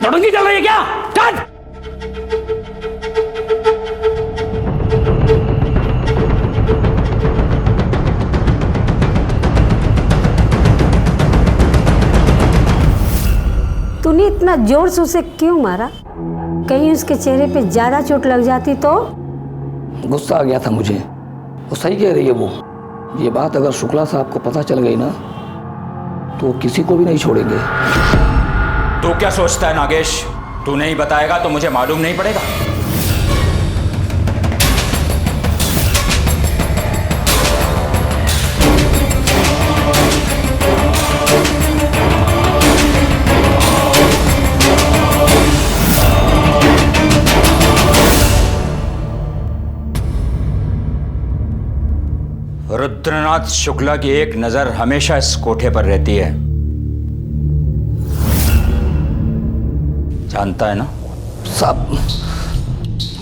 नौटंकी चल रही है क्या? चल। तूने इतना जोर से उसे क्यों मारा? कहीं उसके चेहरे पे ज्यादा चोट लग जाती तो? गुस्सा आ गया था मुझे। वो सही कह रही है वो। ये बात अगर शुक्ला साहब को पता चल गई ना तो किसी को भी नहीं छोड़ेंगे। तू क्या सोचता है नागेश? तू नहीं बताएगा तो मुझे मालूम नहीं पड़ेगा। रुद्रनाथ शुक्ला की एक नजर हमेशा इस कोठे पर रहती है, जानता है ना? साहब,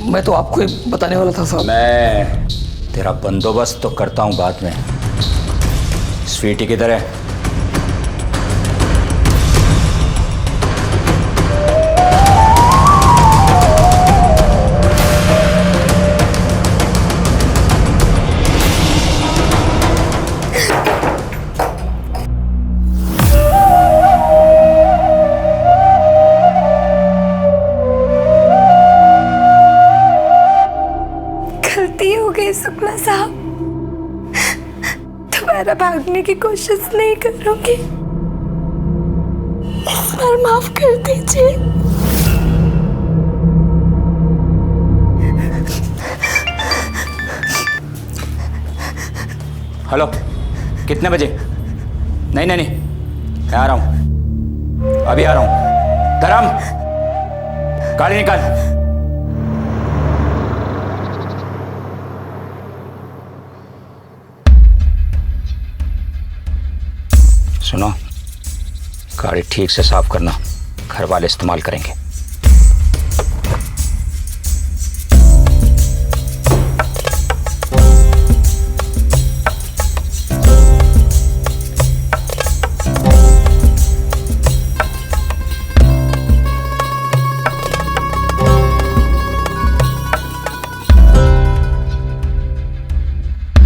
मैं तो आपको ही बताने वाला था साहब। मैं तेरा बंदोबस्त तो करता हूं बाद में। स्वीटी किधर है? शुक्ला साहब, दोबारा भागने की कोशिश नहीं करूंगी। इस बार माफ कर दीजिए। हेलो, कितने बजे? नहीं नहीं नहीं, मैं आ रहा हूं, अभी आ रहा हूं। धर्म, गाड़ी निकाल। सुनो, गाड़ी ठीक से साफ करना, घर वाले इस्तेमाल करेंगे।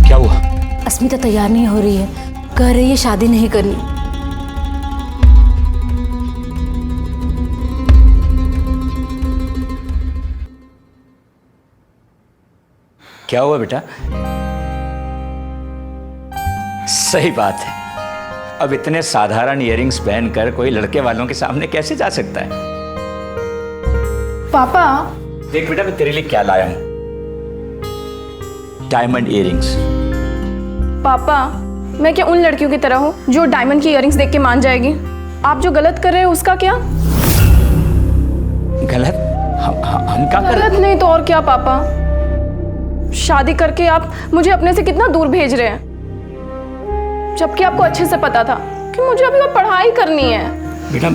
क्या हुआ? अस्मिता तैयार नहीं हो रही है, कह रही है शादी नहीं करनी। क्या हुआ बेटा? सही बात है, अब इतने साधारण इयररिंग्स पहनकर कोई लड़के वालों के सामने कैसे जा सकता है? पापा, देख बेटा, मैं तेरे लिए क्या लाया हूं। Diamond earrings. पापा, मैं क्या उन लड़कियों की तरह हूँ जो डायमंड की इयररिंग्स देख के मान जाएगी? आप जो गलत कर रहे हैं उसका क्या? गलत? हम क्या कर? गलत नहीं तो और क्या पापा? शादी करके आप मुझे अपने से कितना दूर भेज रहे हैं, जबकि आपको अच्छे से पता था कि मुझे अभी और पढ़ाई करनी है। बेटा,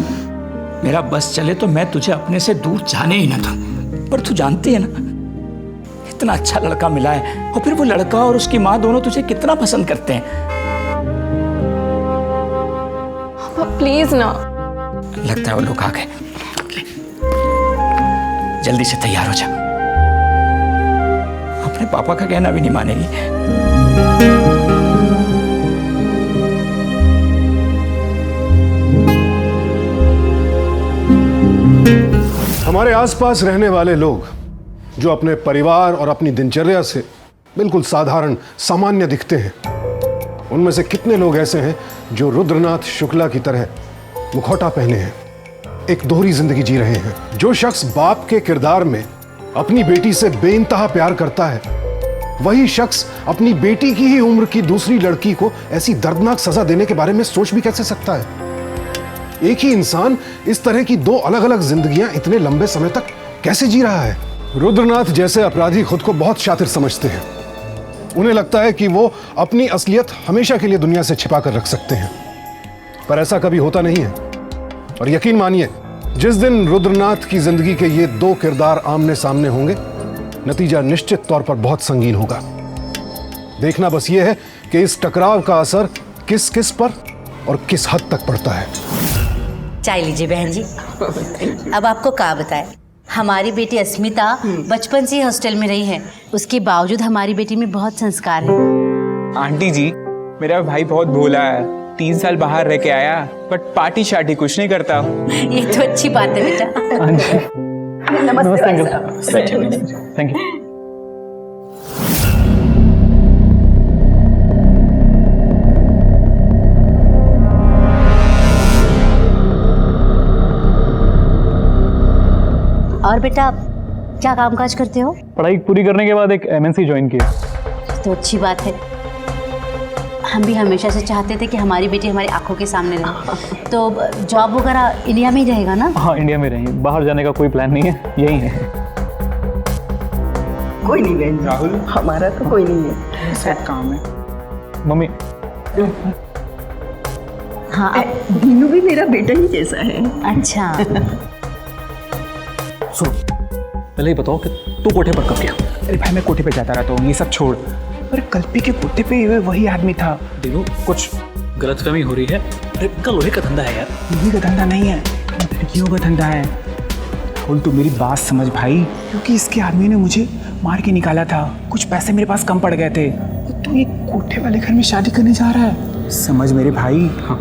मेरा बस चले तो मैं तुझे अपने से दूर जाने ही ना था, पर तू जानती है ना, इतना अच्छा लड़का मिला है और फिर वो लड़का और उसकी माँ दोनों तुझे कितना पसंद करते हैं। प्लीज ना। लगता है वो लोग आ गए, जल्दी से तैयार हो जा। अपने पापा का कहना भी नहीं मानेगी। हमारे आसपास रहने वाले लोग जो अपने परिवार और अपनी दिनचर्या से बिल्कुल साधारण सामान्य दिखते हैं, उनमें से कितने लोग ऐसे हैं जो रुद्रनाथ शुक्ला की तरह मुखौटा पहने हैं, एक दोहरी जिंदगी जी रहे हैं। जो शख्स बाप के किरदार में अपनी बेटी से बेइंतहा प्यार करता है, वही शख्स अपनी बेटी की ही उम्र की दूसरी लड़की को ऐसी दर्दनाक सजा देने के बारे में सोच भी कैसे सकता है? एक ही इंसान इस तरह की दो अलग अलग जिंदगियां इतने लंबे समय तक कैसे जी रहा है? रुद्रनाथ जैसे अपराधी खुद को बहुत शातिर समझते हैं। उन्हें लगता है कि वो अपनी असलियत हमेशा के लिए दुनिया से छिपा कर रख सकते हैं, पर ऐसा कभी होता नहीं है। और यकीन मानिए, जिस दिन रुद्रनाथ की जिंदगी के ये दो किरदार आमने सामने होंगे, नतीजा निश्चित तौर पर बहुत संगीन होगा। देखना बस ये है कि इस टकराव का असर किस किस पर और किस हद तक पड़ता है। चाय लीजिए बहन जी। अब आपको क्या बताएं, हमारी बेटी अस्मिता बचपन से ही हॉस्टल में रही है, उसके बावजूद हमारी बेटी में बहुत संस्कार है। आंटी जी, मेरा भाई बहुत भोला है, 3 साल बाहर रह के आया, बट पार्टी शार्टी कुछ नहीं करता। ये तो अच्छी बात है बेटा। नमस्ते। Thank you. और बेटा आप क्या कामकाज करते हो? पढ़ाई पूरी करने के बाद एक एमएनसी ज्वाइन किया। तो अच्छी बात है, हम भी हमेशा से चाहते थे कि हमारी बेटी हमारी आंखों के सामने रहे। तो जॉब वगैरह इंडिया में ही रहेगा ना? हाँ, इंडिया में रहेंगे, बाहर जाने का कोई प्लान नहीं है, यही है। कोई नहीं बहन राहुल, हमारा तो कोई नहीं है, सब काम है। मम्मी हाँ, दीनू भी मेरा बेटा ही जैसा है। अच्छा। सुनो, पहले ही बताओ कि तू कोठे पर कब गया? अरे भाई मैं कोठे पे जाता रहता हूँ, ये सब छोड़। अरे कल्पी के कोठे पे वही आदमी था। देखो कुछ गलतफहमी हो रही है। अरे का लोहे का धंधा है यार। लोहे का धंधा नहीं है, लड़कियों का धंधा है। राहुल तू मेरी बात समझ भाई, क्योंकि इसके आदमी ने मुझे मार के निकाला था, कुछ पैसे मेरे पास कम पड़ गए थे, तो एक कोठे वाले घर में शादी करने जा रहा है, समझ मेरे भाई। हाँ,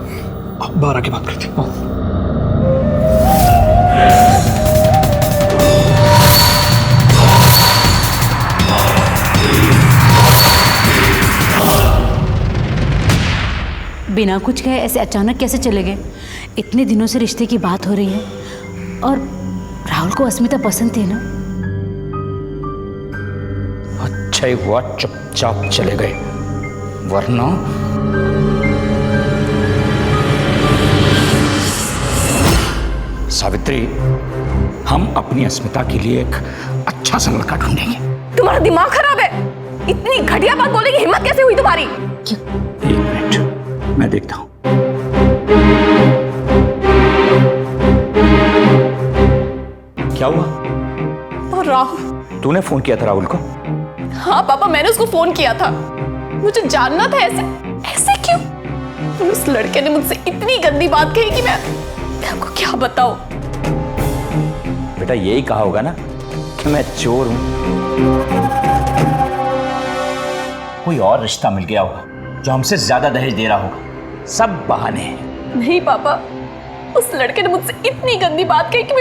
बाहर आके बात करते हैं। बिना कुछ कहे ऐसे अचानक कैसे चले गए? इतने दिनों से रिश्ते की बात हो रही है और राहुल को अस्मिता पसंद थी ना। अच्छा ही हुआ चुपचाप चले गए, वरना सावित्री, हम अपनी अस्मिता के लिए एक अच्छा सा लड़का ढूंढेंगे। तुम्हारा दिमाग खराब है? इतनी घटिया बात बोलने की हिम्मत कैसे हुई तुम्हारी? एक मिनट, मैं देखता हूं। क्या हुआ? और राहुल, तूने फोन किया था राहुल को? हाँ पापा, मैंने उसको फोन किया था। मुझे जानना था ऐसे ऐसे क्यों। और उस लड़के ने मुझसे इतनी गंदी बात कही कि मैं आपको क्या बताऊं। बेटा यही कहा होगा ना कि मैं चोर हूं। कोई और रिश्ता मिल गया होगा जो हमसे ज्यादा दहेज दे रहा होगा। सब बहाने हैं। नहीं पापा, उस लड़के ने मुझसे इतनी गंदी बात कही कि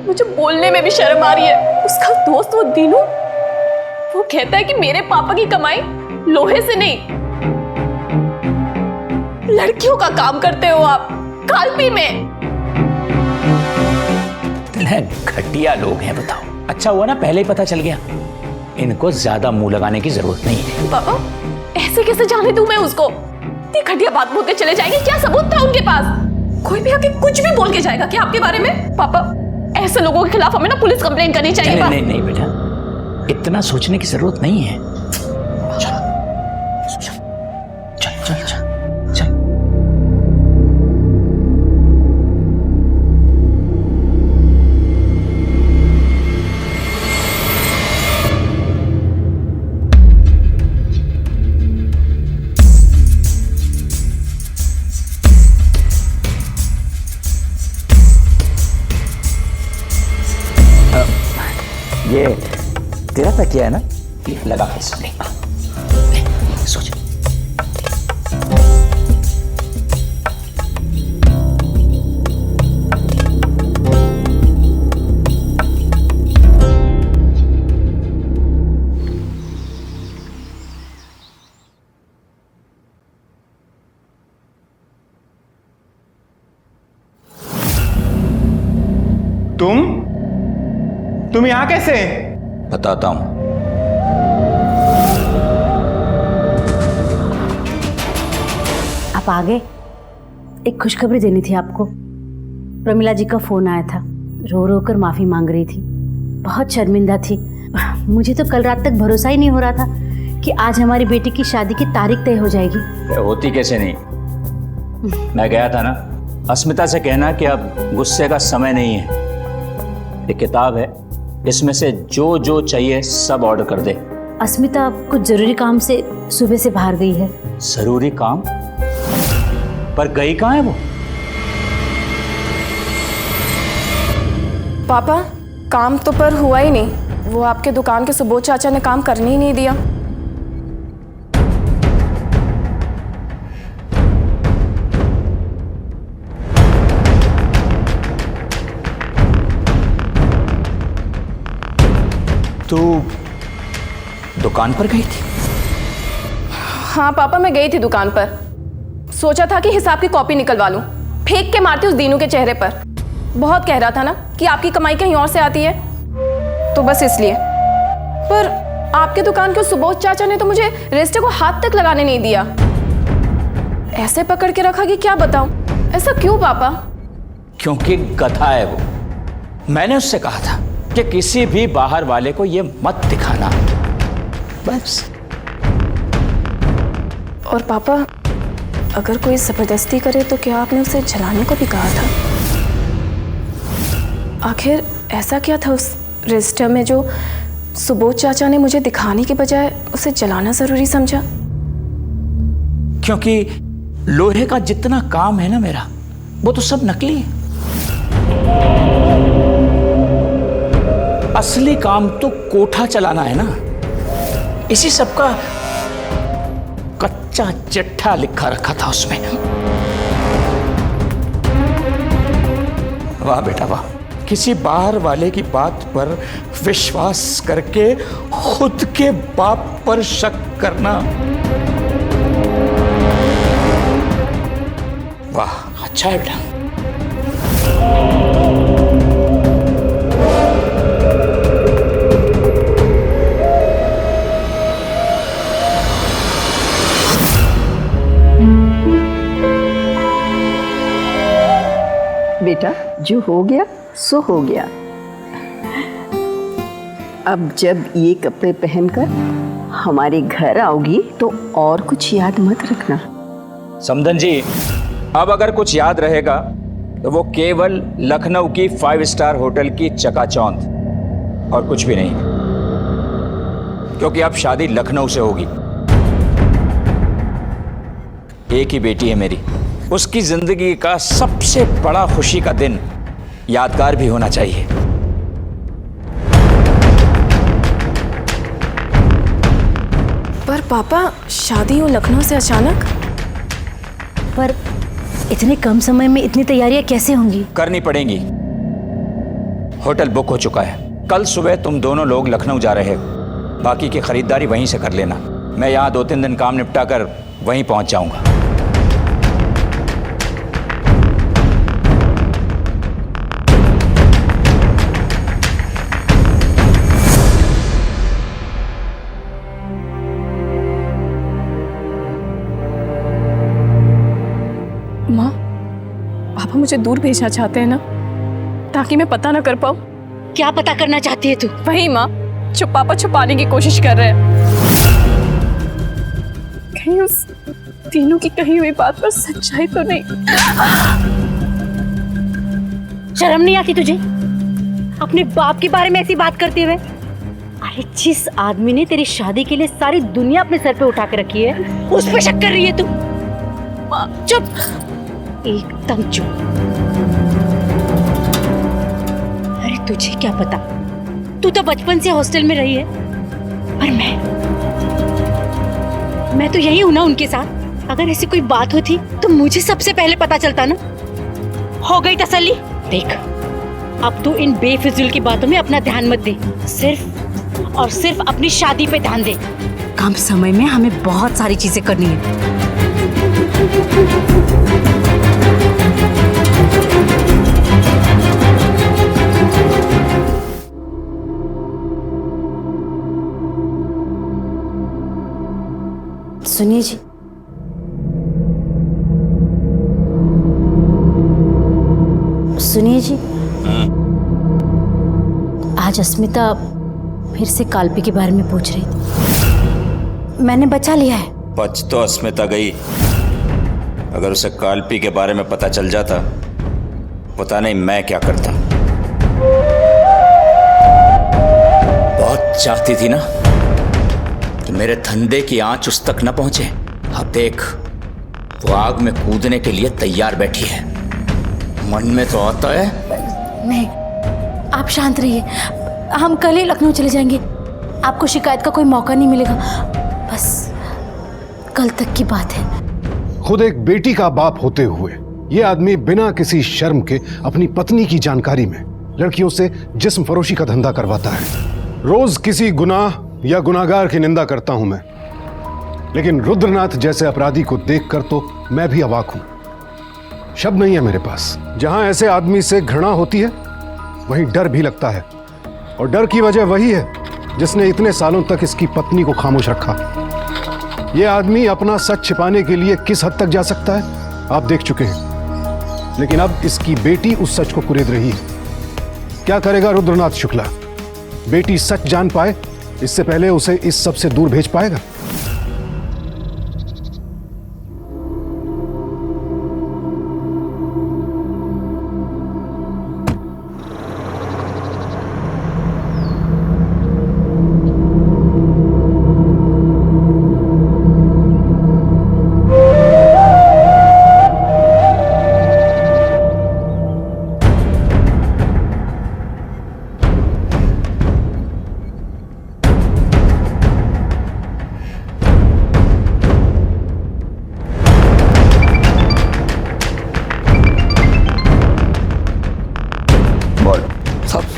मुझे बोलने में भी शर्म आ रही है। उसका दोस्त वो दीनू, वो कहता है कि मेरे पापा की कमाई लोहे से नहीं, लड़कियों का काम करते हो आप, कालपी में। इतने घटिया लोग हैं बताओ। अच्छा हुआ ना पहले ही पता चल गया। इनको ज्यादा मुंह लगाने की जरूरत नहीं है। पापा ऐसे कैसे जाने दूं मैं उसको? इतनी घटिया बात बोल के चले जाएंगे, क्या सबूत था उनके पास? कोई भी आके कुछ भी बोल के जाएगा क्या आपके बारे में? पापा ऐसे लोगों के खिलाफ हमें ना पुलिस कंप्लेंट करनी चाहिए। नहीं, नहीं नहीं बेटा, इतना सोचने की जरूरत नहीं है। चल चल चल चल चल। ये तेरा तकिया है ना, ये लगा के सो ले। सो जा। तुम यहाँ कैसे? बताता हूं। आप आ गए। एक खुशखबरी देनी थी आपको। प्रमिला जी का फोन आया था, रो रो कर माफी मांग रही थी, बहुत शर्मिंदा थी। मुझे तो कल रात तक भरोसा ही नहीं हो रहा था कि आज हमारी बेटी की शादी की तारीख तय हो जाएगी। होती कैसे नहीं? मैं गया था ना, अस्मिता से कहना कि अब गुस्से का समय नहीं है। एक किताब है, इसमें से जो जो चाहिए सब ऑर्डर कर दे। अस्मिता कुछ जरूरी काम से सुबह से बाहर गई है। जरूरी काम? पर गई कहाँ है वो? पापा काम तो पर हुआ ही नहीं। वो आपके दुकान के सुबोध चाचा ने काम करने ही नहीं दिया। तू दुकान पर गई थी? हाँ पापा, मैं गई थी दुकान पर। सोचा था कि हिसाब की कॉपी निकलवा लूं, फेंक के मारती उस दीनू के चेहरे पर। बहुत कह रहा था ना कि आपकी कमाई कहीं और से आती है, तो बस इसलिए। पर आपके दुकान के सुबोध चाचा ने तो मुझे रेस्टे को हाथ तक लगाने नहीं दिया। ऐसे पकड़ के रखा कि क्या बताऊं। ऐसा क्यों पापा? क्योंकि गधा है वो। मैंने उससे कहा था कि किसी भी बाहर वाले को ये मत दिखाना, बस। और पापा, अगर कोई जबरदस्ती करे तो क्या आपने उसे जलाने को भी कहा था? आखिर ऐसा क्या था उस रजिस्टर में जो सुबोध चाचा ने मुझे दिखाने के बजाय उसे जलाना जरूरी समझा? क्योंकि लोहे का जितना काम है ना मेरा, वो तो सब नकली है। असली काम तो कोठा चलाना है ना। इसी सब का कच्चा चिट्ठा लिखा रखा था उसमें। वाह बेटा वाह, किसी बाहर वाले की बात पर विश्वास करके खुद के बाप पर शक करना। वाह, अच्छा है बेटा। बेटा, जो हो गया सो हो गया। अब जब ये कपड़े पहनकर हमारे घर आओगी तो और कुछ याद मत रखना। समदन जी, अब अगर कुछ याद रहेगा तो वो केवल लखनऊ की 5 स्टार होटल की चकाचौंध, और कुछ भी नहीं। क्योंकि अब शादी लखनऊ से होगी। एक ही बेटी है मेरी, उसकी जिंदगी का सबसे बड़ा खुशी का दिन यादगार भी होना चाहिए। पर पापा, शादी हो लखनऊ से अचानक? पर इतने कम समय में इतनी तैयारियां कैसे होंगी? करनी पड़ेंगी। होटल बुक हो चुका है। कल सुबह तुम दोनों लोग लखनऊ जा रहे हो। बाकी की खरीदारी वहीं से कर लेना। मैं यहाँ 2-3 दिन काम निपटा कर वहीं पहुंच जाऊंगा। माँ, पापा मुझे दूर भेजना चाहते हैं ना, ताकि मैं पता ना कर पाऊं। क्या पता करना चाहती है तू? वही माँ, जो पापा छुपाने की कोशिश कर रहे हैं। कहीं उस तीनों की कही हुई बात पर सच्चाई तो नहीं? शर्म नहीं आती तुझे अपने बाप के बारे में ऐसी बात करते हुए? अरे जिस आदमी ने तेरी शादी के लिए सारी दुनिया अपने सर पे उठा के रखी है, उस पे शक कर रही है तू? चुप, एकदम चुप। अरे तुझे क्या पता, तू तो बचपन से हॉस्टल में रही है, पर मैं तो यही हूं ना उनके साथ। अगर ऐसी कोई बात होती तो मुझे सबसे पहले पता चलता ना। हो गई तसल्ली? देख, अब तू इन बेफिजूल की बातों में अपना ध्यान मत दे। सिर्फ और सिर्फ अपनी शादी पे ध्यान दे। कम समय में हमें बहुत सारी चीजें करनी है। सुनिए जी, सुनिए जी, आज अस्मिता फिर से काल्पी के बारे में पूछ रही थी। मैंने बचा लिया है। बच तो अस्मिता गई, अगर उसे काल्पी के बारे में पता चल जाता, पता नहीं मैं क्या करता। बहुत चाहती थी ना कि मेरे धंधे की आंच उस तक न पहुंचे। अब देख, वो आग में कूदने के लिए तैयार बैठी है। मन में तो आता है। नहीं, आप शांत रहिए, हम कल ही लखनऊ चले जाएंगे। आपको शिकायत का कोई मौका नहीं मिलेगा, बस कल तक की बात है। खुद एक बेटी का बाप होते हुए ये आदमी बिना किसी शर्म के अपनी पत्नी की जानकारी में लड़कियों से जिस्म फरोशी का धंधा करवाता है। रोज किसी गुनाह या गुनाहगार की निंदा करता हूं मैं, लेकिन रुद्रनाथ जैसे अपराधी को देखकर तो मैं भी अवाक हूं। शब्द नहीं है मेरे पास। जहां ऐसे आदमी से घृणा होती है वहीं डर भी लगता है, और डर की वजह वही है जिसने इतने सालों तक इसकी पत्नी को खामोश रखा। यह आदमी अपना सच छिपाने के लिए किस हद तक जा सकता है आप देख चुके हैं, लेकिन अब इसकी बेटी उस सच को कुरेद रही है। क्या करेगा रुद्रनाथ शुक्ला? बेटी सच जान पाए इससे पहले उसे इस सब से दूर भेज पाएगा?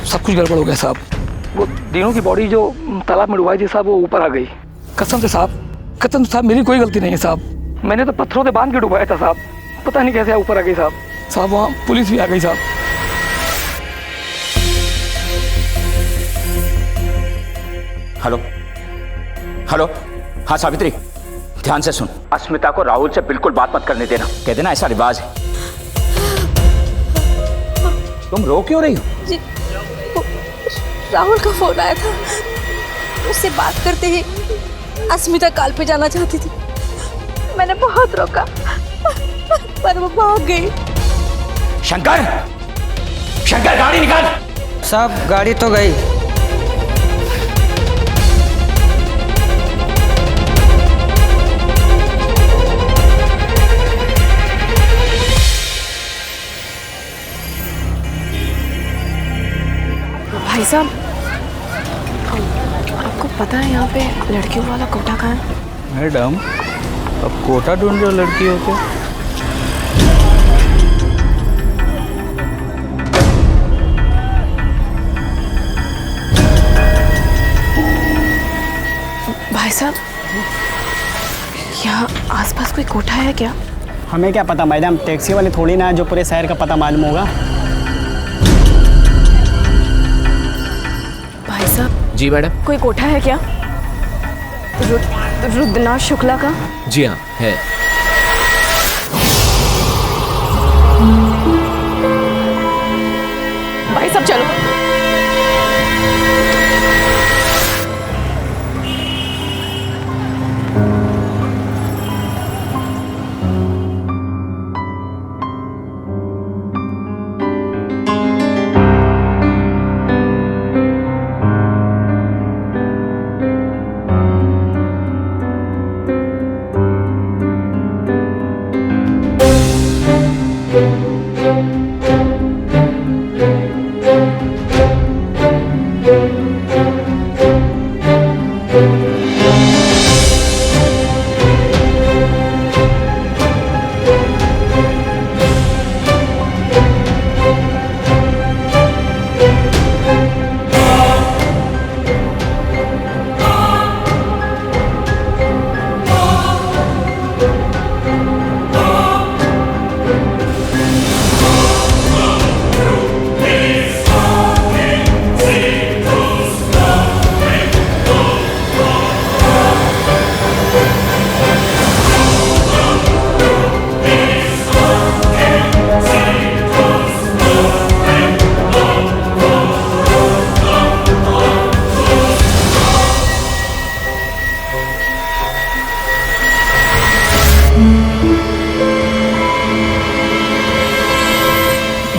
सब कुछ गड़बड़ हो गया साहब। वो तीनों की बॉडी जो तालाब में डुबाई थी साहब, वो ऊपर आ गई। कसम से साहब, कसम से साहब, मेरी कोई गलती नहीं है साहब। मैंने तो पत्थरों से बांध के डुबाया था साहब, पता नहीं कैसे ऊपर आ गई साहब। साहब वहाँ पुलिस भी आ गई साहब। हेलो हेलो, हाँ सावित्री, ध्यान से सुन। अस्मिता को राहुल से बिल्कुल बात मत करने देना, कह देना ऐसा रिवाज है। तुम रो क्यों रही हो? जी, राहुल का फोन आया था, उससे बात करते ही अस्मिता काल पे जाना चाहती थी। मैंने बहुत रोका पर वो भाग गई। शंकर, शंकर गाड़ी निकाल। साहब गाड़ी तो गई। भाई साहब, आपको पता है यहाँ पे लड़कियों वाला कोटा कहाँ है? मैडम, अब कोटा ढूंढ रहे हो लड़कियों को? भाई साहब, यहाँ आसपास कोई कोठा है क्या? हमें क्या पता मैडम, टैक्सी वाले थोड़ी ना है जो पूरे शहर का पता मालूम होगा। भाई साहब। जी मैडम। कोई कोठा है क्या रुद्रनाथ शुक्ला का? जी हाँ है। भाई साहब चलो।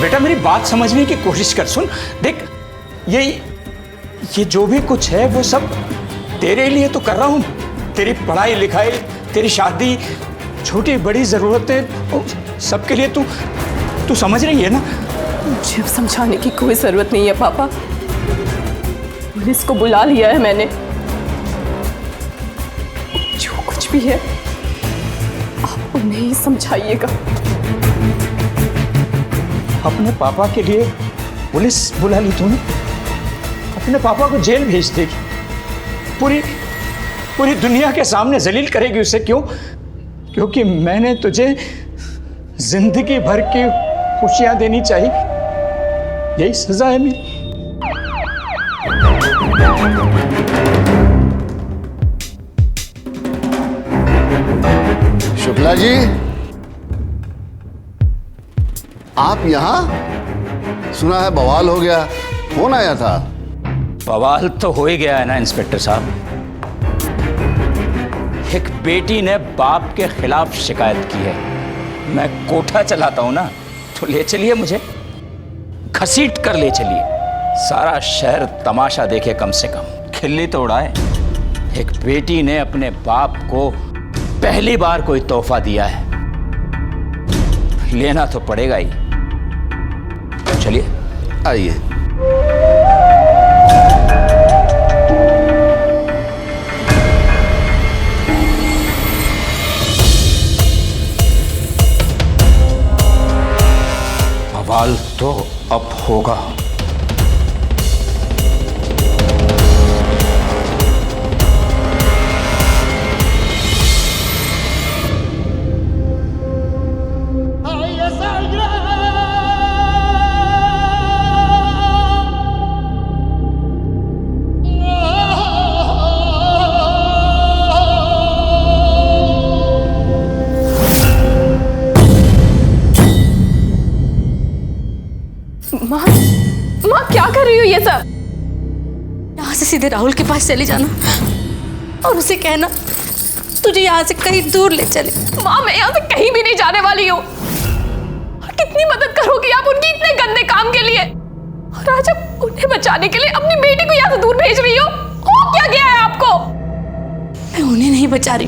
बेटा मेरी बात समझने की कोशिश कर। सुन देख, ये जो भी कुछ है वो सब तेरे लिए तो कर रहा हूं। तेरी पढ़ाई लिखाई, तेरी शादी, छोटी बड़ी जरूरतें, सबके लिए तू समझ रही है ना? मुझे अब समझाने की कोई जरूरत नहीं है पापा। पुलिस को बुला लिया है मैंने। जो कुछ भी है आप उन्हें ही समझाइएगा। अपने पापा के लिए पुलिस बुला ली तूने? अपने पापा को जेल भेज देगी? पूरी दुनिया के सामने जलील करेगी उसे? क्यों? क्योंकि मैंने तुझे जिंदगी भर की खुशियां देनी चाहिए, यही सजा है मेरी। शुक्ला जी, आप यहाँ? सुना है बवाल हो गया, फोन आया था। बवाल तो हो ही गया है ना इंस्पेक्टर साहब। एक बेटी ने बाप के खिलाफ शिकायत की है। मैं कोठा चलाता हूं ना, तो ले चलिए मुझे, घसीट कर ले चलिए। सारा शहर तमाशा देखे, कम से कम खिल्ली तो उड़ाए। एक बेटी ने अपने बाप को पहली बार कोई तोहफा दिया है, लेना तो पड़ेगा ही। चलिए आइए। बवाल तो अब होगा। माँ क्या कर रही हो ये सब? यहाँ से सीधे राहुल के पास चले जाना और उसे कहना तुझे यहाँ से कहीं दूर ले चले। माँ मैं यहाँ से कहीं भी नहीं जाने वाली हूँ। कितनी मदद करोगी आप उनकी इतने गंदे काम के लिए, और आज आप उन्हें बचाने के लिए अपनी बेटी को यहाँ से दूर भेज रही हो। हो क्या गया है आपको? मैं उन्हें नहीं बचा रही,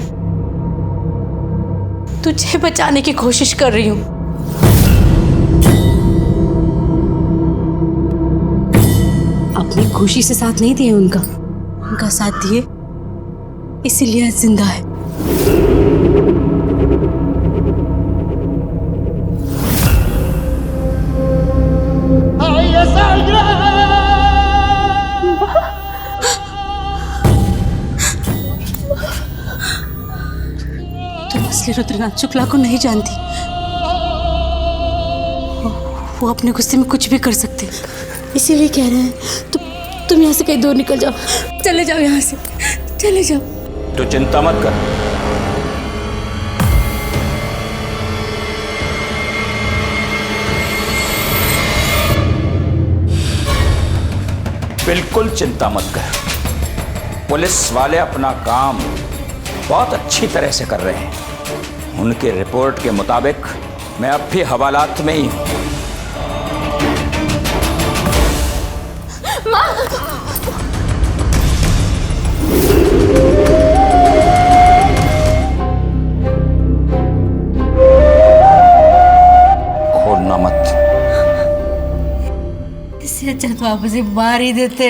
तुझे बचाने की कोशिश कर रही हूँ। अपनी खुशी से साथ नहीं दिए उनका साथ दिए, इसीलिए आज जिंदा है। तुम असली रुद्रनाथ शुक्ला को नहीं जानती। वो अपने गुस्से में कुछ भी कर सकते हैं, इसीलिए कह रहे हैं तुम यहाँ से कहीं दूर निकल जाओ। चले जाओ यहाँ से, चले जाओ। तो चिंता मत कर, बिल्कुल चिंता मत कर। पुलिस वाले अपना काम बहुत अच्छी तरह से कर रहे हैं। उनकी रिपोर्ट के मुताबिक मैं अब भी हवालात में ही हूं। खोलना मत। इससे अच्छा तो आप उसे मार ही देते।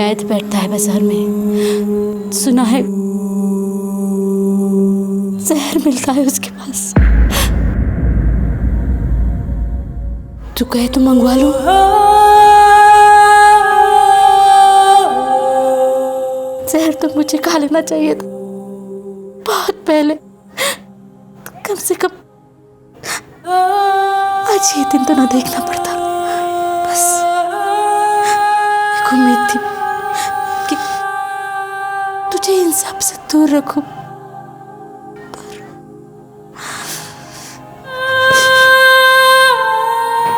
वैद बैठता है बाजार में, सुना है जहर मिलता है उसके पास। तू कहे तो मंगवा लो। जहर तो मुझे खा लेना चाहिए था बहुत पहले, कम से कम आज ये दिन तो ना देखना पड़ता। बस एक उम्मीद थी कि तुझे इन सब से दूर रखूं।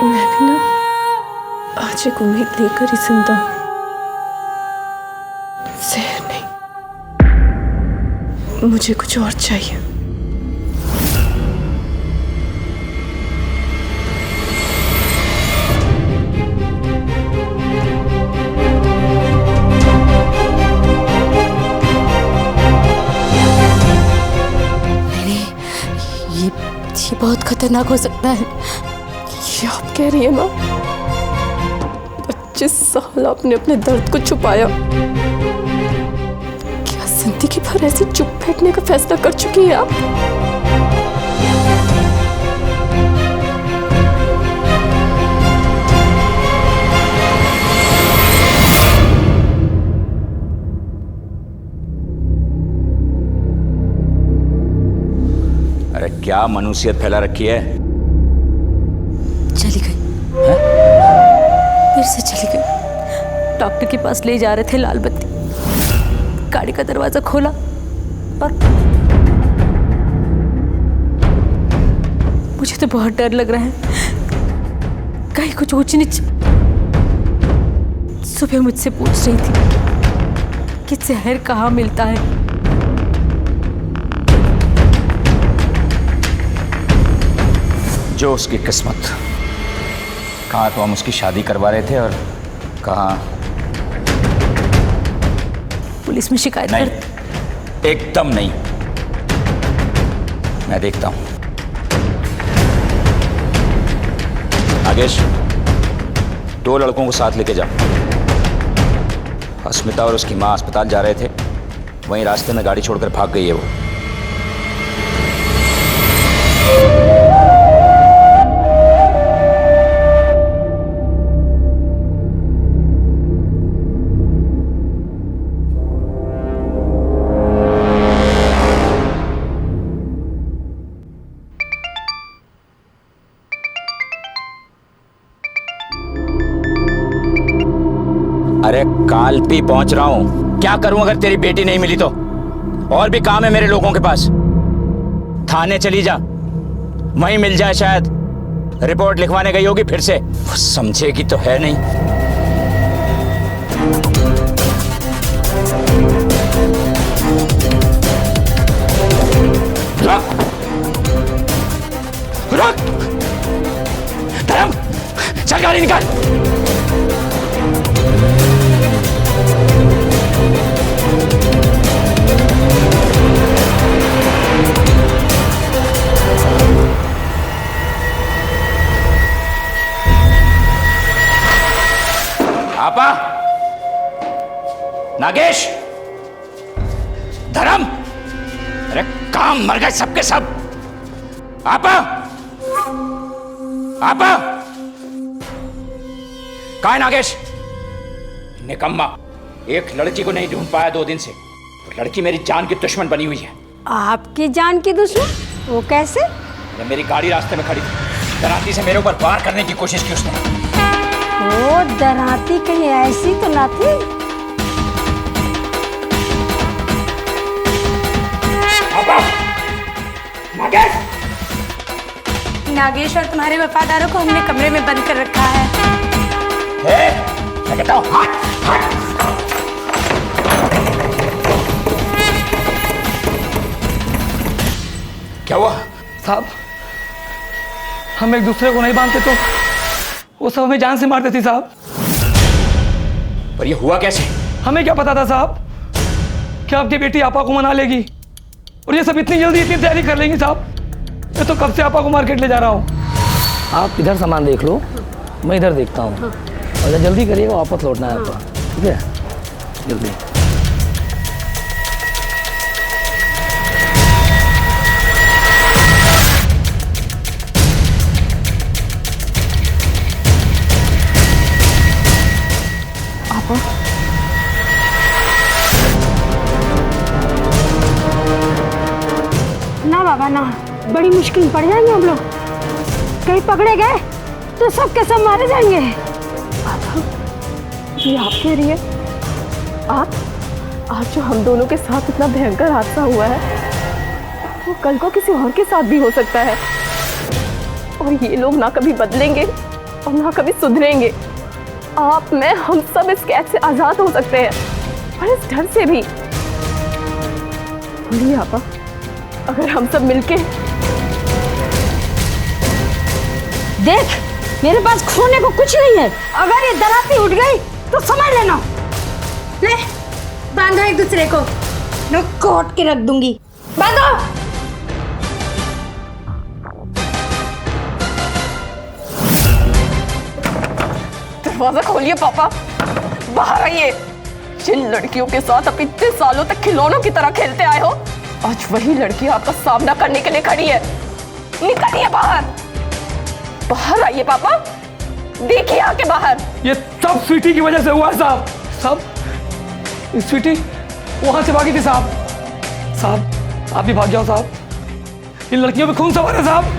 मैं भी ना आज एक उम्मीद लेकर ही जिंदा हूं। जहर नहीं, मुझे कुछ और चाहिए। ये बहुत खतरनाक हो सकता है। ये आप कह रही है ना? 25 साल आपने अपने दर्द को छुपाया, क्या जिंदगी भर ऐसे चुप बैठने का फैसला कर चुकी है आप? अरे क्या मनुष्यत फैला रखी है? चली गई, फिर से चली गई। डॉक्टर के पास ले जा रहे थे, लाल बत्ती, गाड़ी का दरवाजा खोला और मुझे तो बहुत डर लग रहा है, कहीं कुछ ऊंच नीच। सुबह मुझसे पूछ रही थी कि जहर कहाँ मिलता है। जो उसकी किस्मत। कहाँ तो हम उसकी शादी करवा रहे थे और कहाँ पुलिस में शिकायत नहीं, कर। एकदम नहीं। मैं देखता हूं। नागेश, 2 लड़कों को साथ लेके जाओ। अस्मिता और उसकी मां अस्पताल जा रहे थे, वहीं रास्ते में गाड़ी छोड़कर भाग गई है वो। अरे काल पे पहुंच रहा हूं। क्या करूं अगर तेरी बेटी नहीं मिली तो? और भी काम है मेरे लोगों के पास। थाने चली जा, वहीं मिल जाए शायद। रिपोर्ट लिखवाने गई होगी फिर से। वो समझेगी तो है नहीं। रुक, रुक, धर्म, चल गाड़ी निकाल। आपा, नागेश, धर्म, अरे काम मर गए सबके सब। आपा, आपा, कहाँ है नागेश? निकम्मा, एक लड़की को नहीं ढूंढ पाया 2 दिन से। वो लड़की मेरी जान की दुश्मन बनी हुई है। आपकी जान की दुश्मन? वो कैसे? मेरी गाड़ी रास्ते में खड़ी थी, दराती से मेरे ऊपर वार करने की कोशिश की उसने। वो दराती कहीं ऐसी तो ना थी? नागेश, नागेश और तुम्हारे वफादारों को हमने कमरे में बंद कर रखा है। मैं कहता हूँ हट, हट। क्या हुआ? साहब, हम एक दूसरे को नहीं मानते तो वो सब हमें जान से मारते थे साहब। पर ये हुआ कैसे? हमें क्या पता था साहब कि आपकी बेटी आपा को मना लेगी और ये सब इतनी जल्दी इतनी तैयारी कर लेंगी साहब। मैं तो कब से आपा को मार्केट ले जा रहा हूँ। आप इधर सामान देख लो, मैं इधर देखता हूँ और जल्दी करिएगा, वापस लौटना है आपका, ठीक है? जल्दी। ना बाबा ना, बड़ी मुश्किल में पड़ जाएंगे हम लोग। कहीं पकड़े गए तो सब के सब मारे जाएंगे। ये आप कह रही है? आप आज जो हम दोनों के साथ इतना भयंकर हादसा हुआ है वो कल को किसी और के साथ भी हो सकता है, और ये लोग ना कभी बदलेंगे और ना कभी सुधरेंगे। आप, मैं, हम सब इस कैद से आजाद हो सकते हैं, और इस डर से भी। बोलिए आपा, अगर हम सब मिलके। देख, मेरे पास खोने को कुछ नहीं है। अगर ये दराती उठ गई तो समझ लेना। ले, बांधो एक दूसरे को, मैं कोट के रख दूंगी। बांधो। दरवाजा खोलिए पापा, बाहर आइए। जिन लड़कियों के साथ आप इतने सालों तक खिलौनों की तरह खेलते आए हो, आज वही लड़की आपका सामना करने के लिए खड़ी है। निकलिए बाहर, बाहर आइए पापा, देखिए आके बाहर। ये सब स्वीटी की वजह से हुआ है साहब। साहब, स्वीटी वहां से भागी थी साहब। साहब, आप भी भाग जाओ साहब, इन लड़कियों में खून सवार है साहब।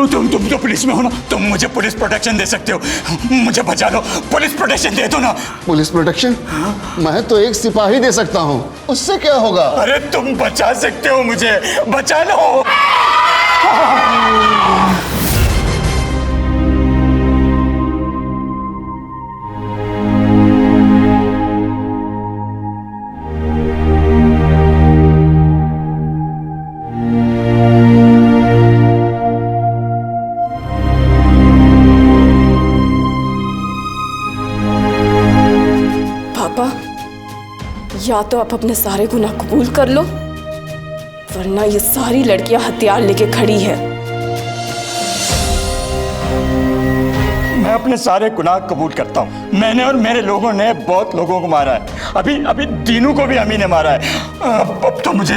तुम तो पुलिस में हो ना, तुम मुझे पुलिस प्रोटेक्शन दे सकते हो। मुझे बचा लो, पुलिस प्रोटेक्शन दे दो ना। Police protection? मैं तो एक सिपाही दे सकता हूँ, उससे क्या होगा? अरे तुम बचा सकते हो मुझे, बचा लो। या तो आप अपने सारे गुनाह कबूल कर लो, वरना ये सारी लड़कियां हथियार लेके खड़ी है। मैं अपने सारे गुनाह कबूल करता हूँ। मैंने और मेरे लोगों ने बहुत लोगों को मारा है। अभी दीनू को भी अमी ने मारा है। अब तो मुझे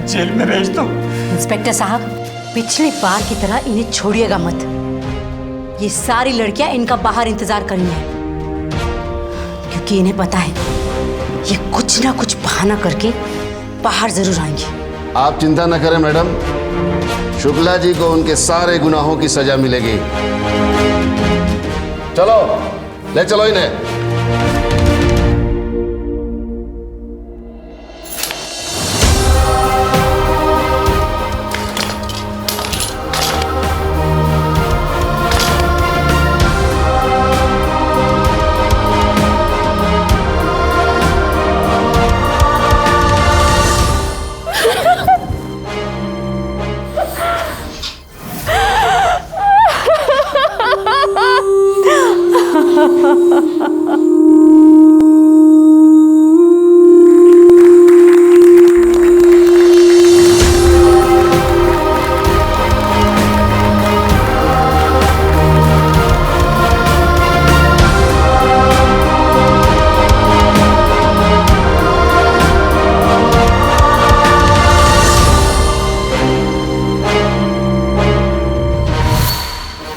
जेल में भेज दो। इंस्पेक्टर साहब, पिछली बार की तरह इन्हें छोड़िएगा मत। ये सारी लड़कियां इनका बाहर इंतजार कर रही हैं, क्योंकि इन्हें पता है ये कुछ ना कुछ बहाना करके बाहर जरूर आएंगी। आप चिंता न करें मैडम, शुक्ला जी को उनके सारे गुनाहों की सजा मिलेगी। चलो, ले चलो इन्हें।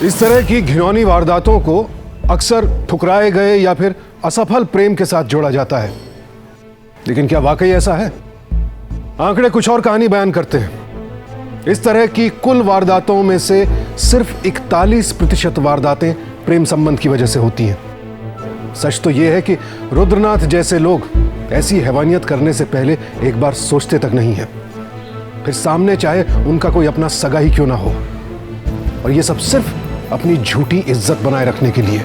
इस तरह की घिनौनी वारदातों को अक्सर ठुकराए गए या फिर असफल प्रेम के साथ जोड़ा जाता है, लेकिन क्या वाकई ऐसा है? आंकड़े कुछ और कहानी बयान करते हैं। इस तरह की कुल वारदातों में से सिर्फ 41% वारदातें प्रेम संबंध की वजह से होती हैं। सच तो यह है कि रुद्रनाथ जैसे लोग ऐसी हैवानियत करने से पहले एक बार सोचते तक नहीं है, फिर सामने चाहे उनका कोई अपना सगा ही क्यों ना हो, और यह सब सिर्फ अपनी झूठी इज्जत बनाए रखने के लिए।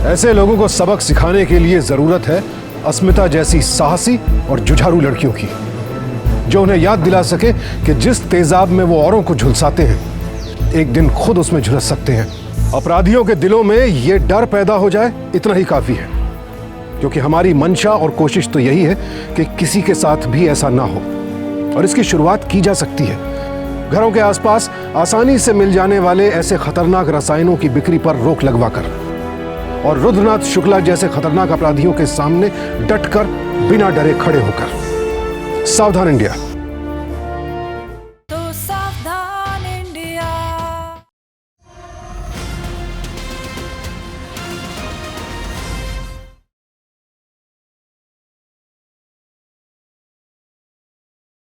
ऐसे लोगों को सबक सिखाने के लिए जरूरत है अस्मिता जैसी साहसी और जुझारू लड़कियों की, जो उन्हें याद दिला सके कि जिस तेजाब में वो औरों को झुलसाते हैं, एक दिन खुद उसमें झुलस सकते हैं। अपराधियों के दिलों में ये डर पैदा हो जाए, इतना ही काफी है, क्योंकि हमारी मंशा और कोशिश तो यही है कि किसी के साथ भी ऐसा ना हो, और इसकी शुरुआत की जा सकती है घरों के आसपास आसानी से मिल जाने वाले ऐसे खतरनाक रसायनों की बिक्री पर रोक लगवाकर, और रुद्रनाथ शुक्ला जैसे खतरनाक अपराधियों के सामने डटकर बिना डरे खड़े होकर। सावधान इंडिया।